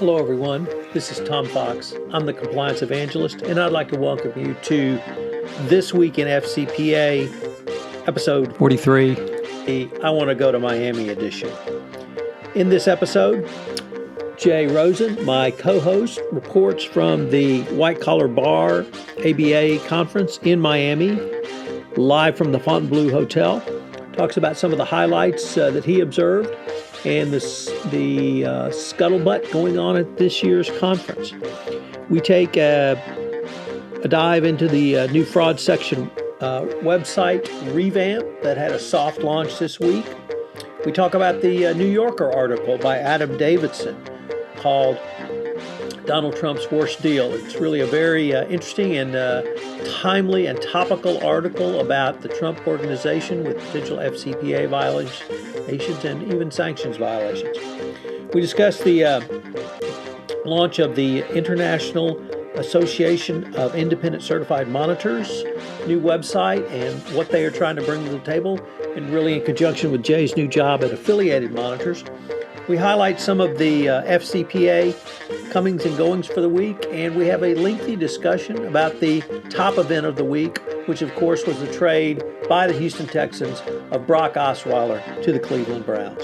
Hello, everyone. This is Tom Fox. I'm the Compliance Evangelist, and I'd like to welcome you to This Week in FCPA, Episode 43, the I Want to Go to Miami edition. In this episode, Jay Rosen, my co-host, reports from the White Collar Bar ABA conference in Miami, live from the Fontainebleau Hotel. Talks about some of the highlights that he observed and the scuttlebutt going on at this year's conference. We take a dive into the new fraud section website revamp that had a soft launch this week. We talk about the New Yorker article by Adam Davidson called Donald Trump's Worst Deal. It's really a very interesting and timely and topical article about the Trump organization with potential FCPA violations and even sanctions violations. We discussed the launch of the International Association of Independent Certified Monitors new website and what they are trying to bring to the table, and really in conjunction with Jay's new job at Affiliated Monitors. We highlight some of the FCPA comings and goings for the week, and we have a lengthy discussion about the top event of the week, which of course was the trade by the Houston Texans of Brock Osweiler to the Cleveland Browns.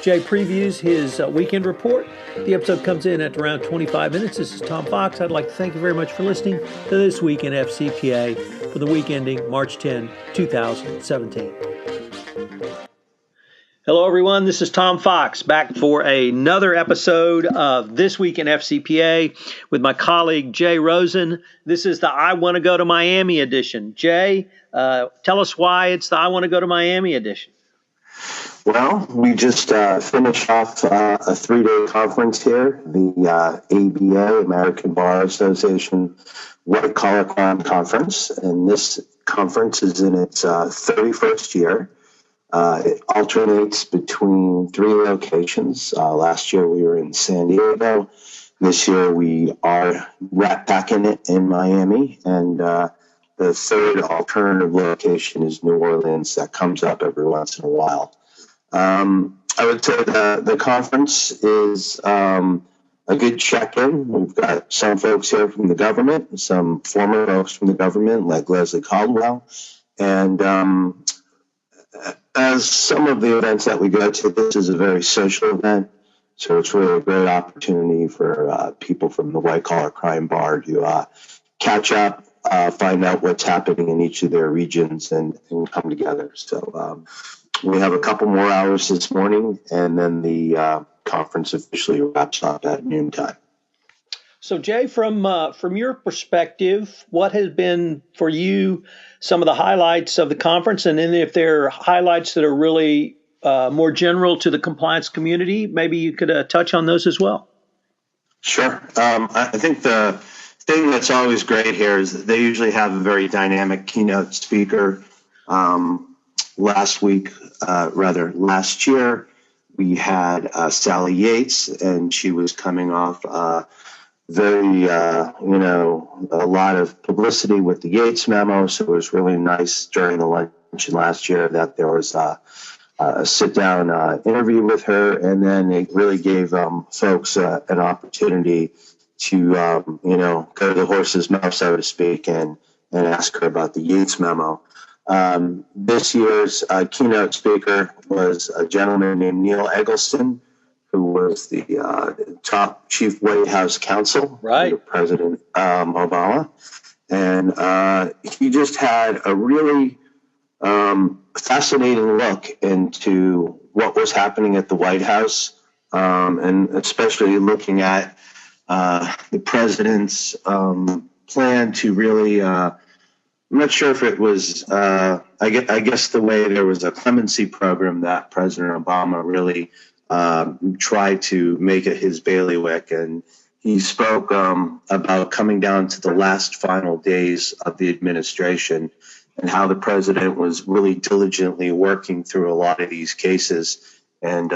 Jay previews his weekend report. The episode comes in at around 25 minutes. This is Tom Fox. I'd like to thank you very much for listening to This Week in FCPA for the week ending March 10, 2017. Hello, everyone. This is Tom Fox back for another episode of This Week in FCPA with my colleague Jay Rosen. This is the I Want to Go to Miami edition. Jay, tell us why it's the I Want to Go to Miami edition. Well, we just finished off a 3-day conference here, the ABA, American Bar Association White Collar Crime Conference. And this conference is in its 31st year. It alternates between 3 locations. Last year we were in San Diego. This year we are back in it in Miami. And the third alternative location is New Orleans. That comes up every once in a while. I would say the conference is a good check-in. We've got some folks here from the government, some former folks from the government like Leslie Caldwell. And as some of the events that we go to, this is a very social event, so it's really a great opportunity for people from the White Collar Crime Bar to catch up, find out what's happening in each of their regions, and come together. So we have a couple more hours this morning, and then the conference officially wraps up at noontime. So, Jay, from your perspective, what has been for you some of the highlights of the conference, and then if there are highlights that are really more general to the compliance community, maybe you could touch on those as well. Sure. I think the thing that's always great here is that they usually have a very dynamic keynote speaker. Last year, we had Sally Yates, and she was coming off a lot of publicity with the Yates memo. So it was really nice during the luncheon last year that there was a sit-down interview with her, and then it really gave folks an opportunity to, go to the horse's mouth, so to speak, and ask her about the Yates memo. This year's keynote speaker was a gentleman named Neil Eggleston, who was the top chief White House counsel under President Obama. And he just had a really fascinating look into what was happening at the White House, and especially looking at the president's plan to really I'm not sure if it was, I guess the way there was a clemency program that President Obama really tried to make it his bailiwick. And he spoke about coming down to the last final days of the administration and how the president was really diligently working through a lot of these cases and,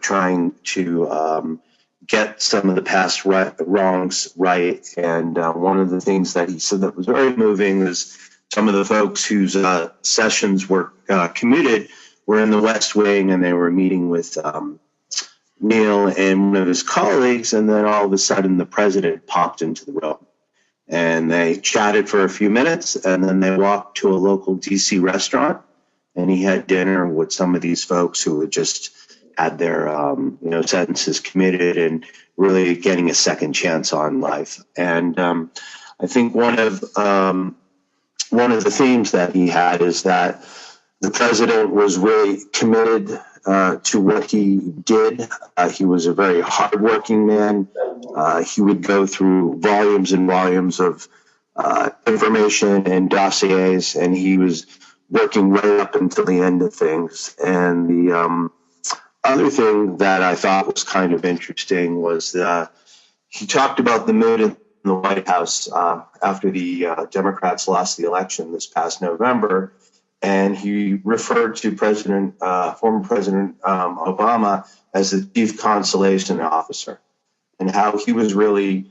trying to get some of the past wrongs right. And one of the things that he said that was very moving was some of the folks whose sessions were commuted were in the West Wing, and they were meeting with Neil and one of his colleagues, and then all of a sudden the president popped into the room. And they chatted for a few minutes, and then they walked to a local DC restaurant, and he had dinner with some of these folks who had just had their sentences commuted and really getting a second chance on life. And I think one of the themes that he had is that the president was really committed to what he did. He was a very hardworking man. He would go through volumes and volumes of information and dossiers, and he was working right up until the end of things. And the other thing that I thought was kind of interesting was he talked about the mood in the White House after the Democrats lost the election this past November. And he referred to former President Obama as the chief consolation officer, and how he was really,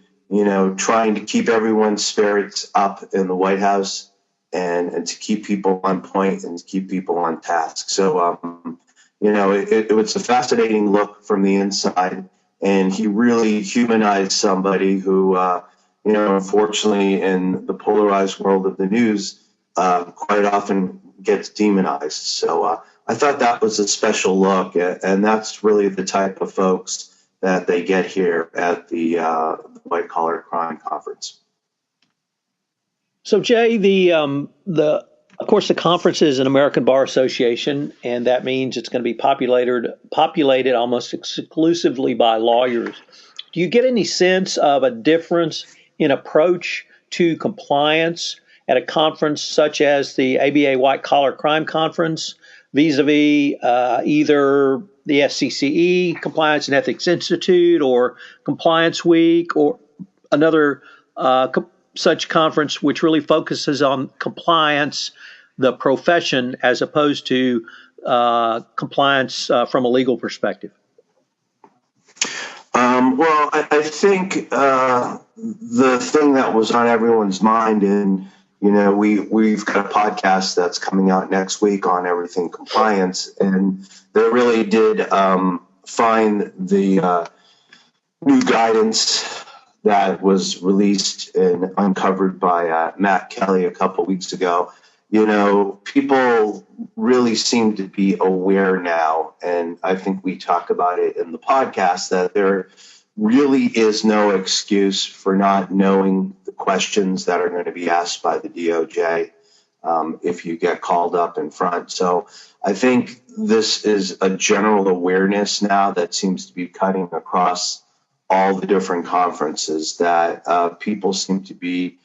trying to keep everyone's spirits up in the White House and to keep people on point and to keep people on task. So, it was a fascinating look from the inside, and he really humanized somebody who, unfortunately, in the polarized world of the news, quite often gets demonized. So I thought that was a special look, and that's really the type of folks that they get here at the White Collar Crime Conference. So Jay, of course the conference is an American Bar Association, and that means it's going to be populated almost exclusively by lawyers. Do you get any sense of a difference in approach to compliance at a conference such as the ABA White Collar Crime Conference vis-a-vis either the SCCE, Compliance and Ethics Institute, or Compliance Week, or another such conference which really focuses on compliance, the profession, as opposed to compliance from a legal perspective? Well, I think the thing that was on everyone's mind, and we've got a podcast that's coming out next week on everything compliance, and they really did find the new guidance that was released and uncovered by Matt Kelly a couple weeks ago. People really seem to be aware now, and I think we talk about it in the podcast, that there really is no excuse for not knowing the questions that are going to be asked by the DOJ if you get called up in front. So I think this is a general awareness now that seems to be cutting across all the different conferences, that people seem to be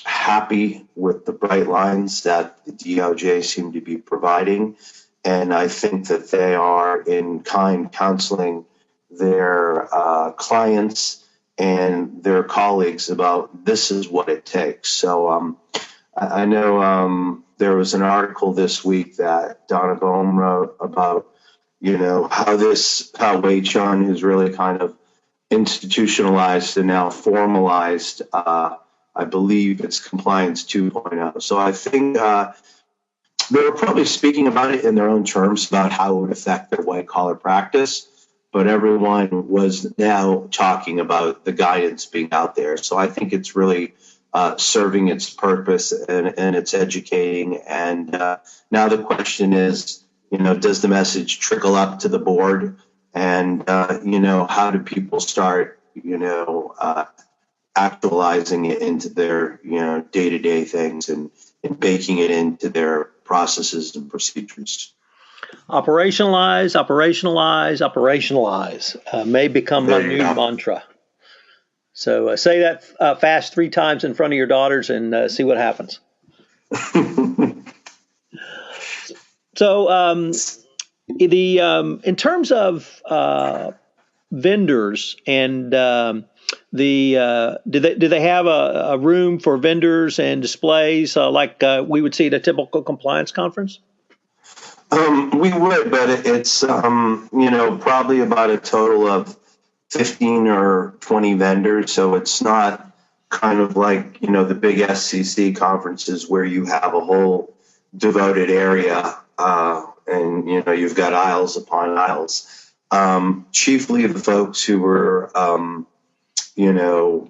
happy with the bright lines that the DOJ seem to be providing. And I think that they are in kind counseling their clients and their colleagues about this is what it takes. So I know there was an article this week that Donna Bohm wrote about, how WAICHON is really kind of institutionalized and now formalized. I believe it's Compliance 2.0. So I think they were probably speaking about it in their own terms about how it would affect their white collar practice, but everyone was now talking about the guidance being out there. So I think it's really serving its purpose, and it's educating. And now the question is, does the message trickle up to the board? And, how do people start, actualizing it into their, day-to-day things and baking it into their processes and procedures? Operationalize may become my new mantra. So say that fast 3 times in front of your daughters and see what happens. So in terms of vendors and do they have a room for vendors and displays like we would see at a typical compliance conference? We would, but it's probably about a total of 15 or 20 vendors. So it's not kind of like, the big SCC conferences where you have a whole devoted area and, you've got aisles upon aisles. Chiefly the folks who were,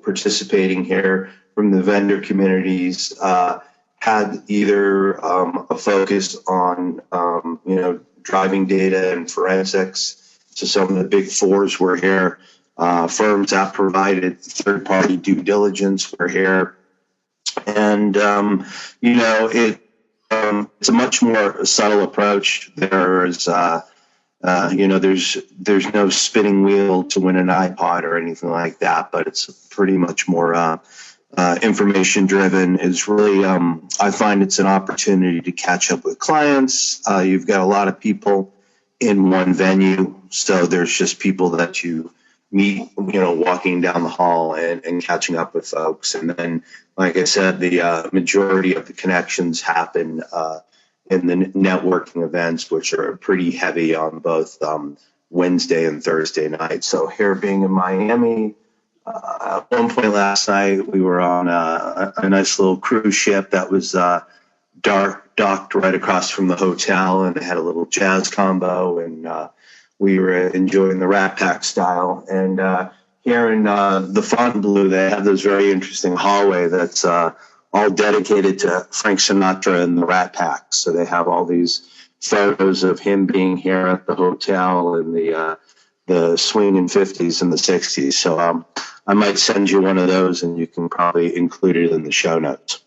participating here from the vendor communities had either a focus on, driving data and forensics. So some of the big fours were here. Firms that provided third-party due diligence were here. And, it's a much more subtle approach. There's no spinning wheel to win an iPod or anything like that, but it's pretty much more information driven. Is really, I find it's an opportunity to catch up with clients. You've got a lot of people in one venue, so there's just people that you meet, walking down the hall and catching up with folks. And then, like I said, the majority of the connections happen in the networking events, which are pretty heavy on both Wednesday and Thursday night. So here being in Miami, at one point last night, we were on a nice little cruise ship that was docked right across from the hotel, and they had a little jazz combo, and we were enjoying the Rat Pack style. And here in the Fontainebleau, they have this very interesting hallway that's all dedicated to Frank Sinatra and the Rat Pack. So they have all these photos of him being here at the hotel in the swinging 50s and the 60s. So I might send you one of those, and you can probably include it in the show notes.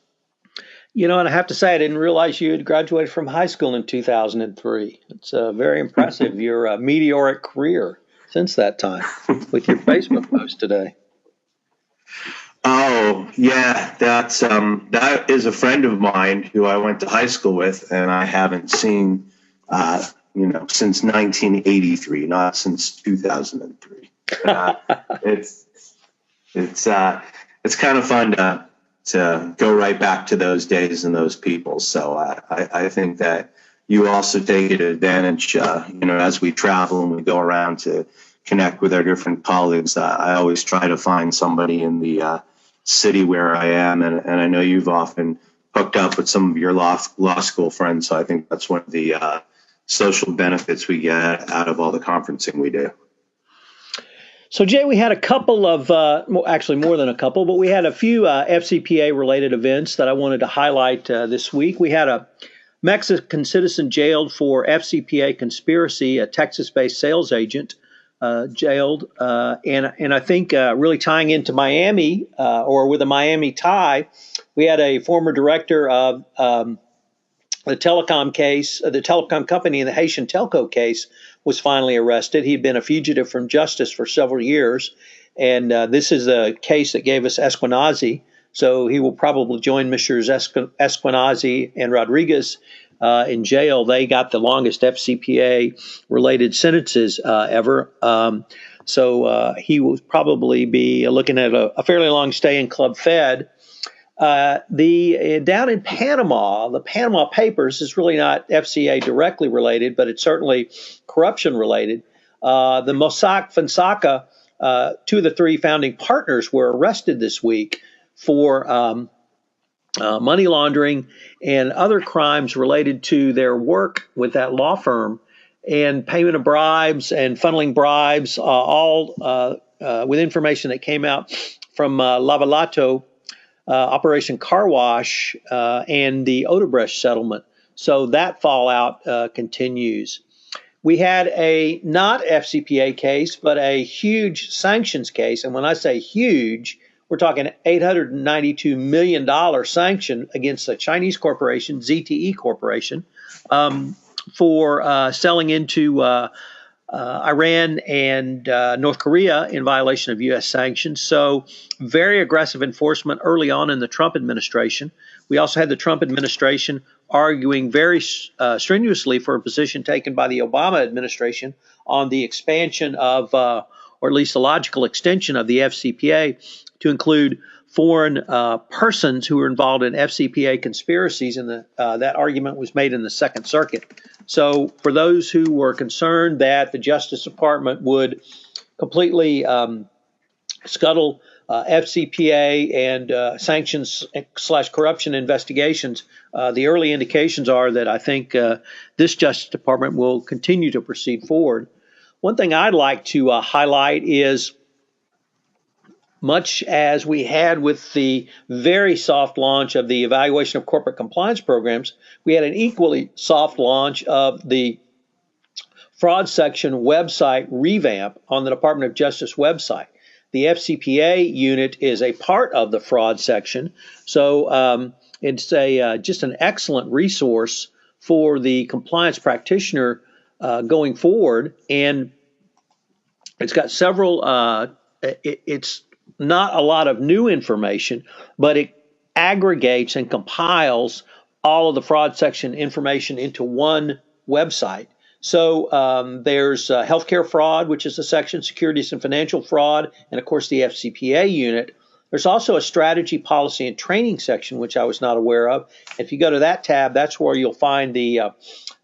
And I have to say, I didn't realize you had graduated from high school in 2003. It's very impressive, your meteoric career since that time with your Facebook post today. Oh, yeah, that is a friend of mine who I went to high school with, and I haven't seen, since 1983, not since 2003. It's kind of fun to go right back to those days and those people. So I think that you also take advantage, as we travel and we go around to connect with our different colleagues. I always try to find somebody in the city where I am, and I know you've often hooked up with some of your law school friends. So I think that's one of the social benefits we get out of all the conferencing we do. So, Jay, we had a couple of, actually more than a couple, but we had a few FCPA-related events that I wanted to highlight this week. We had a Mexican citizen jailed for FCPA conspiracy, a Texas-based sales agent jailed. And I think really tying into Miami, or with a Miami tie, we had a former director of the telecom case, the telecom company in the Haitian telco case, was finally arrested. He'd been a fugitive from justice for several years, and this is a case that gave us Esquenazi. So he will probably join Messrs. Esquenazi and Rodriguez in jail. They got the longest FCPA-related sentences ever. So he will probably be looking at a fairly long stay in Club Fed. Down in Panama, the Panama Papers is really not FCA directly related, but it's certainly corruption related. The Mossack Fonseca, two of the three founding partners, were arrested this week for money laundering and other crimes related to their work with that law firm, and payment of bribes and funneling bribes, all with information that came out from Lavalato, Operation Car Wash, and the Odebrecht settlement. So that fallout continues. We had a not FCPA case, but a huge sanctions case. And when I say huge, we're talking $892 million sanction against a Chinese corporation, ZTE Corporation, for selling into Iran and North Korea in violation of U.S. sanctions. So very aggressive enforcement early on in the Trump administration. We also had the Trump administration arguing very strenuously for a position taken by the Obama administration on the expansion of, or at least the logical extension of the FCPA to include foreign persons who were involved in FCPA conspiracies, and that argument was made in the Second Circuit. So for those who were concerned that the Justice Department would completely scuttle FCPA and sanctions/corruption investigations, the early indications are that I think this Justice Department will continue to proceed forward. one thing I'd like to highlight is, much as we had with the very soft launch of the evaluation of corporate compliance programs, we had an equally soft launch of the fraud section website revamp on the Department of Justice website. The FCPA unit is a part of the fraud section, so it's just an excellent resource for the compliance practitioner going forward, and it's got several. It's not a lot of new information, but it aggregates and compiles all of the fraud section information into one website. So there's healthcare fraud, which is a section, securities and financial fraud, and of course the FCPA unit. There's also a strategy, policy, and training section, which I was not aware of. If you go to that tab, that's where you'll find the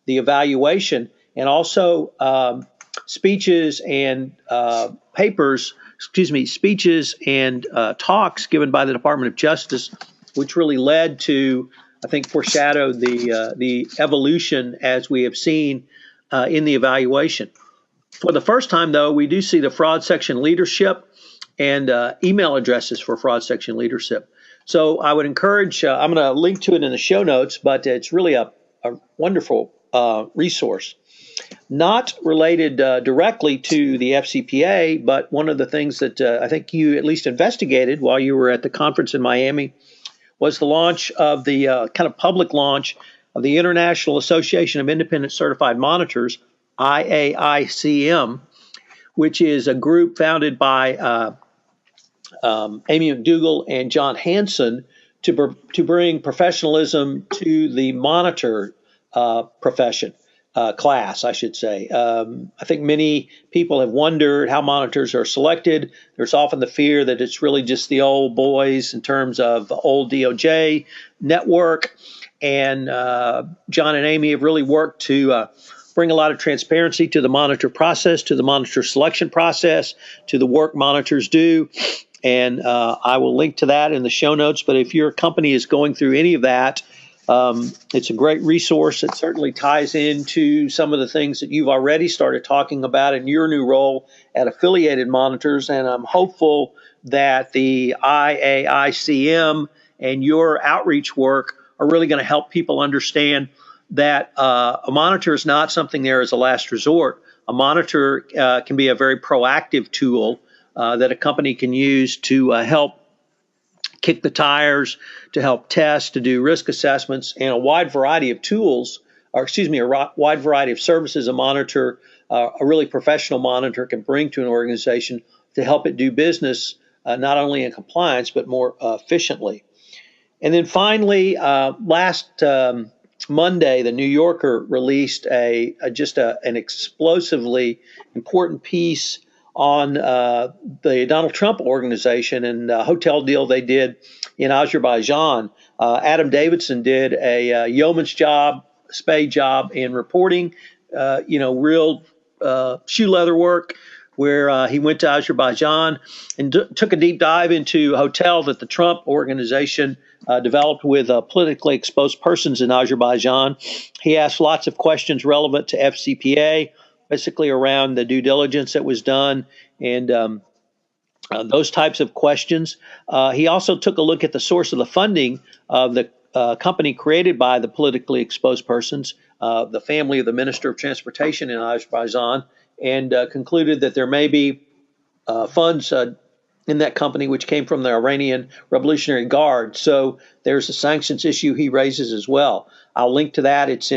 evaluation, and also speeches and speeches and talks given by the Department of Justice, which really led to, I think, foreshadowed the evolution as we have seen in the evaluation. For the first time, though, we do see the fraud section leadership and email addresses for fraud section leadership. So I would encourage, I'm going to link to it in the show notes, but it's really a wonderful resource. Not related directly to the FCPA, but one of the things that I think you at least investigated while you were at the conference in Miami was the launch of the kind of public launch of the International Association of Independent Certified Monitors, IAICM, which is a group founded by Amy McDougall and John Hanson to bring professionalism to the monitor profession. Class, I should say. I think many people have wondered how monitors are selected. There's often the fear that it's really just the old boys in terms of old DOJ network. And John and Amy have really worked to bring a lot of transparency to the monitor process, to the monitor selection process, to the work monitors do. And I will link to that in the show notes. But if your company is going through any of that, it's a great resource. It certainly ties into some of the things that you've already started talking about in your new role at Affiliated Monitors, and I'm hopeful that the IAICM and your outreach work are really going to help people understand that a monitor is not something there as a last resort. A monitor can be a very proactive tool that a company can use to help kick the tires, to help test, to do risk assessments, and a wide variety of tools, a wide variety of services a monitor, a really professional monitor can bring to an organization to help it do business, not only in compliance, but more efficiently. And then finally, last Monday, the New Yorker released an explosively important piece on the Donald Trump organization and a hotel deal they did in Azerbaijan. Adam Davidson did a yeoman's job, spade job in reporting, real shoe leather work, where he went to Azerbaijan and took a deep dive into a hotel that the Trump organization developed with politically exposed persons in Azerbaijan. He asked lots of questions relevant to FCPA, basically around the due diligence that was done and those types of questions. He also took a look at the source of the funding of the company created by the politically exposed persons, the family of the Minister of Transportation in Azerbaijan, and concluded that there may be funds in that company which came from the Iranian Revolutionary Guard. So there's a sanctions issue he raises as well. I'll link to that. It's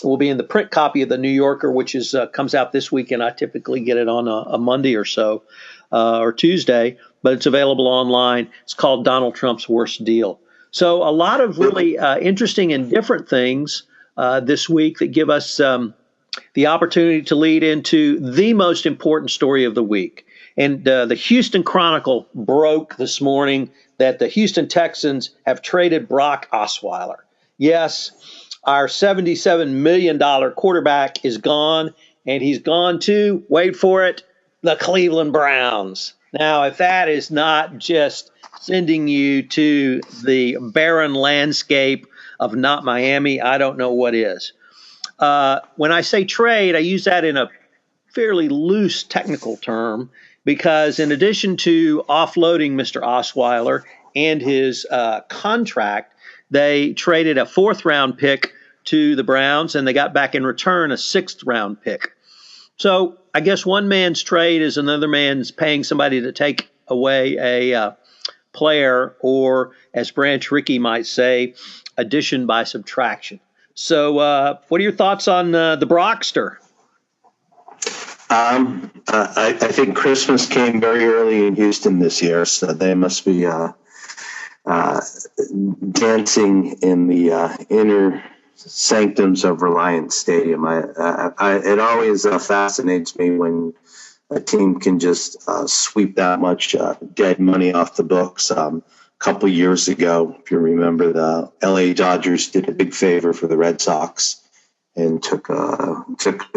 will be in the print copy of the New Yorker, which is comes out this week, and I typically get it on a Monday or so, or Tuesday, but it's available online. It's called Donald Trump's Worst Deal. So a lot of really interesting and different things this week that give us the opportunity to lead into the most important story of the week. And the Houston Chronicle broke this morning that the Houston Texans have traded Brock Osweiler. Yes, our $77 million quarterback is gone, and he's gone to, wait for it, the Cleveland Browns. Now, if that is not just sending you to the barren landscape of not Miami, I don't know what is. When I say trade, I use that in a fairly loose technical term because in addition to offloading Mr. Osweiler and his contract, they traded a fourth-round pick to the Browns, and they got back in return a sixth-round pick. So I guess one man's trade is another man's paying somebody to take away a player, or as Branch Rickey might say, addition by subtraction. So what are your thoughts on the Brockster? I think Christmas came very early in Houston this year, so they must be dancing in the inner sanctums of Reliance Stadium. It always fascinates me when a team can just sweep that much dead money off the books. A couple years ago, if you remember, the LA Dodgers did a big favor for the Red Sox and took I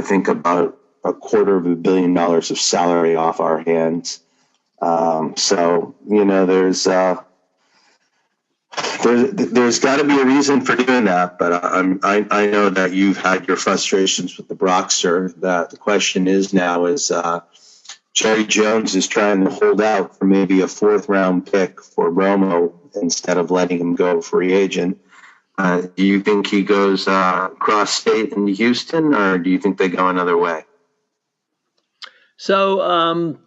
think about $250 million of salary off our hands. So there's got to be a reason for doing that, but I know that you've had your frustrations with the Brockster. That the question is now is Jerry Jones is trying to hold out for maybe a fourth-round pick for Romo instead of letting him go free agent. Do you think he goes cross state into Houston, or do you think they go another way? So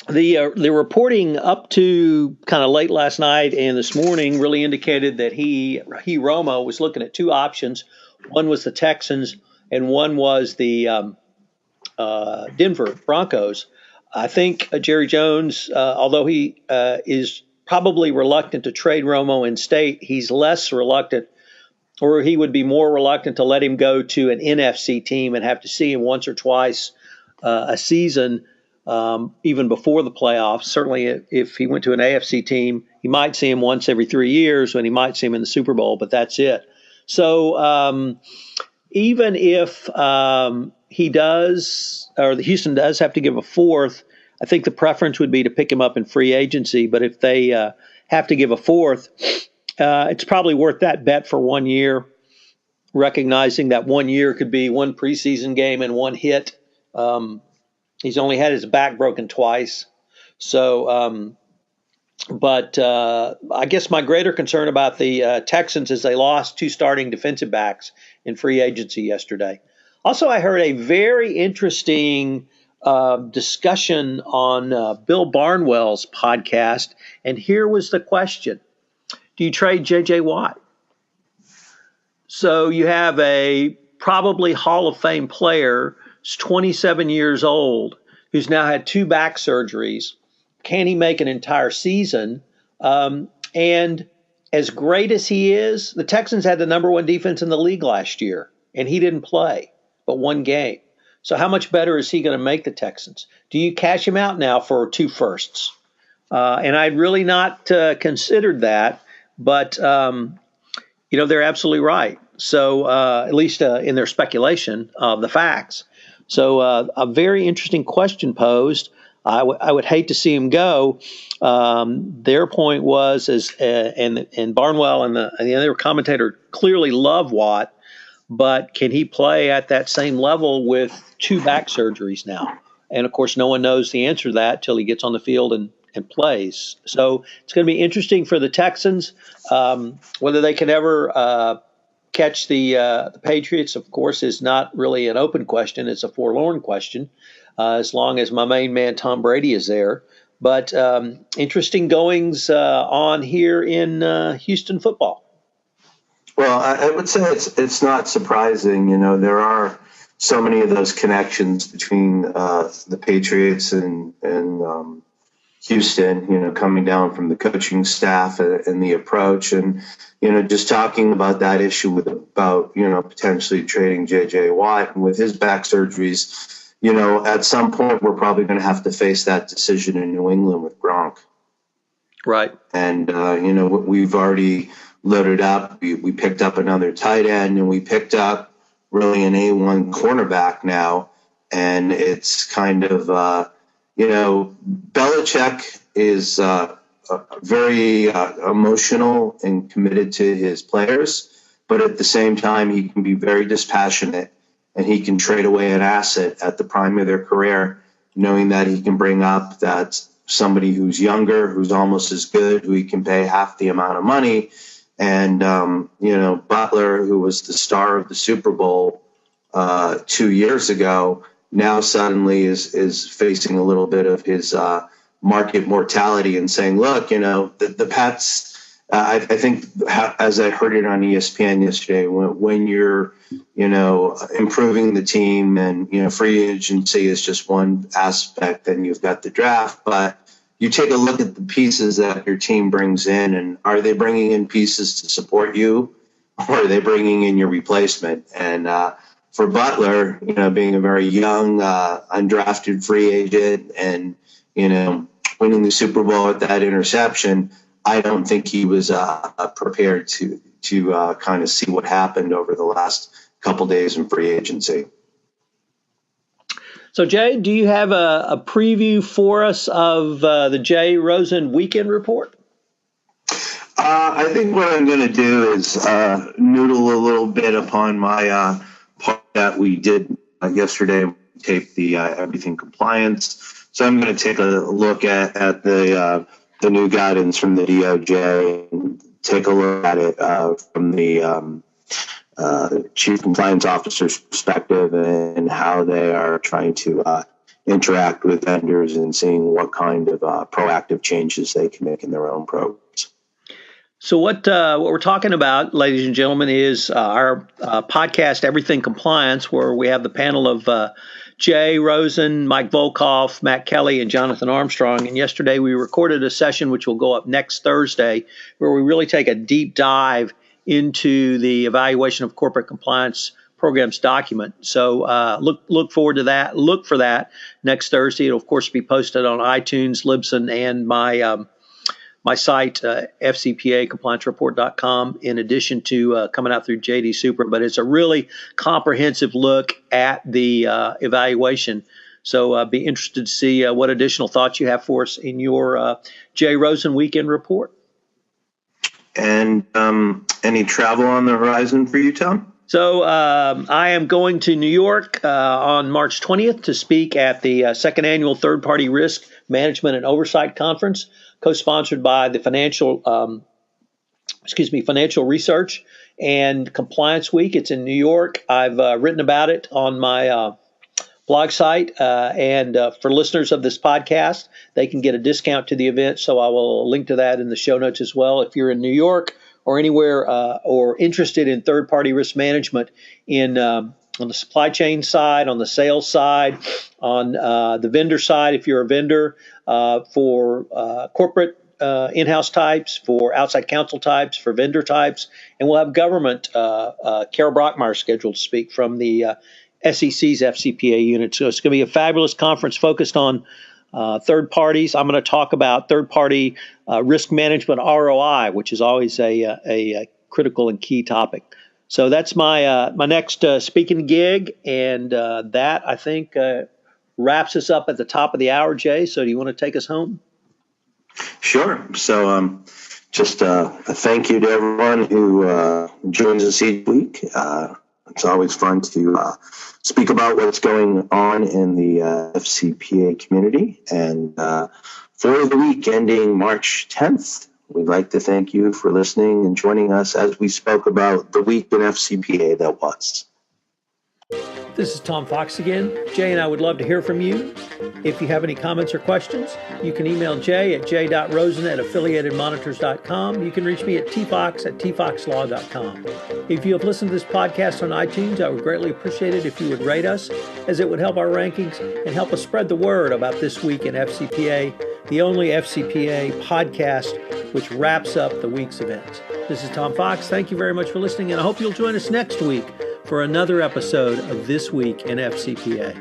the reporting up to kind of late last night and this morning really indicated that he Romo was looking at two options. One was the Texans, and one was the Denver Broncos. I think Jerry Jones, although he is probably reluctant to trade Romo in state, he's less reluctant, or he would be more reluctant to let him go to an NFC team and have to see him once or twice a season, even before the playoffs. Certainly, if he went to an AFC team, he might see him once every 3 years, and he might see him in the Super Bowl, but that's it. So even if he does, or the Houston does have to give a fourth, I think the preference would be to pick him up in free agency. But if they have to give a fourth, it's probably worth that bet for 1 year, recognizing that 1 year could be one preseason game and one hit. He's only had his back broken twice. So, but I guess my greater concern about the Texans is they lost two starting defensive backs in free agency yesterday. Also, I heard a very interesting discussion on Bill Barnwell's podcast, and here was the question. Do you trade J.J. Watt? So you have a probably Hall of Fame player, who's 27 years old, who's now had two back surgeries. Can he make an entire season? And as great as he is, the Texans had the number one defense in the league last year, and he didn't play but one game. So how much better is he going to make the Texans? Do you cash him out now for 2 firsts? And I'd really not considered that, but they're absolutely right. So at least in their speculation of the facts. So a very interesting question posed. I would hate to see him go. Their point was, and Barnwell and the other commentator clearly love Watt, but can he play at that same level with 2 back surgeries now? And of course, no one knows the answer to that till he gets on the field and plays. So it's going to be interesting for the Texans. Whether they can ever catch the Patriots, of course, is not really an open question. It's a forlorn question, as long as my main man Tom Brady is there. But interesting goings on here in Houston football. Well, I would say it's not surprising. There are so many of those connections between the Patriots and Houston, coming down from the coaching staff and the approach, and just talking about that issue about potentially trading J.J. Watt, and with his back surgeries, at some point we're probably going to have to face that decision in New England with Gronk. Right. And we've already loaded up. We picked up another tight end, and we picked up really an A1 cornerback now, and it's kind of Belichick is very emotional and committed to his players, but at the same time, he can be very dispassionate and he can trade away an asset at the prime of their career, knowing that he can bring up that somebody who's younger, who's almost as good, who he can pay half the amount of money. And, Butler, who was the star of the Super Bowl 2 years ago, now suddenly is facing a little bit of his market mortality and saying, look, the Pats, I think, as I heard it on ESPN yesterday, when you're, improving the team and, free agency is just one aspect, and you've got the draft, but you take a look at the pieces that your team brings in, and are they bringing in pieces to support you, or are they bringing in your replacement? And for Butler, being a very young, undrafted free agent and, winning the Super Bowl with that interception, I don't think he was prepared to kind of see what happened over the last couple days in free agency. So, Jay, do you have a preview for us of the Jay Rosen Weekend Report? I think what I'm going to do is noodle a little bit upon my part that we did yesterday. We taped the Everything Compliance. So I'm going to take a look at the new guidance from the DOJ and take a look at it from the Chief Compliance Officer's perspective and how they are trying to interact with vendors and seeing what kind of proactive changes they can make in their own programs. So what we're talking about, ladies and gentlemen, is our podcast, Everything Compliance, where we have the panel of Jay Rosen, Mike Volkoff, Matt Kelly, and Jonathan Armstrong. And yesterday we recorded a session which will go up next Thursday, where we really take a deep dive into the evaluation of corporate compliance programs document. So look forward to that. Look for that next Thursday. It'll, of course, be posted on iTunes, Libsyn, and my site, FCPA-Compliance-Report.com, in addition to coming out through JD Super. But it's a really comprehensive look at the evaluation. So be interested to see what additional thoughts you have for us in your Jay Rosen Weekend Report. And any travel on the horizon for you, Tom? So I am going to New York on March 20th to speak at the second annual Third-Party Risk Management and Oversight Conference, co-sponsored by the Financial Research and Compliance Week. It's in New York. I've written about it on my blog site, and for listeners of this podcast, they can get a discount to the event. So I will link to that in the show notes as well. If you're in New York or anywhere or interested in third-party risk management on the supply chain side, on the sales side, on the vendor side, if you're a vendor, for corporate in-house types, for outside counsel types, for vendor types, and we'll have government, Carol Brockmeyer scheduled to speak from the SEC's FCPA unit. So it's going to be a fabulous conference focused on third parties. I'm going to talk about third-party risk management ROI, which is always a critical and key topic. So that's my next speaking gig, and that, I think, wraps us up at the top of the hour, Jay. So do you want to take us home? Sure. So just a thank you to everyone who joins us each week. It's always fun to speak about what's going on in the FCPA community. And for the week ending March 10th, we'd like to thank you for listening and joining us as we spoke about the week in FCPA that was. This is Tom Fox again. Jay and I would love to hear from you. If you have any comments or questions, you can email Jay at j.rosen@affiliatedmonitors.com. You can reach me at tfox@tfoxlaw.com. If you have listened to this podcast on iTunes, I would greatly appreciate it if you would rate us, as it would help our rankings and help us spread the word about This Week in FCPA, the only FCPA podcast which wraps up the week's events. This is Tom Fox. Thank you very much for listening, and I hope you'll join us next week for another episode of This Week in FCPA.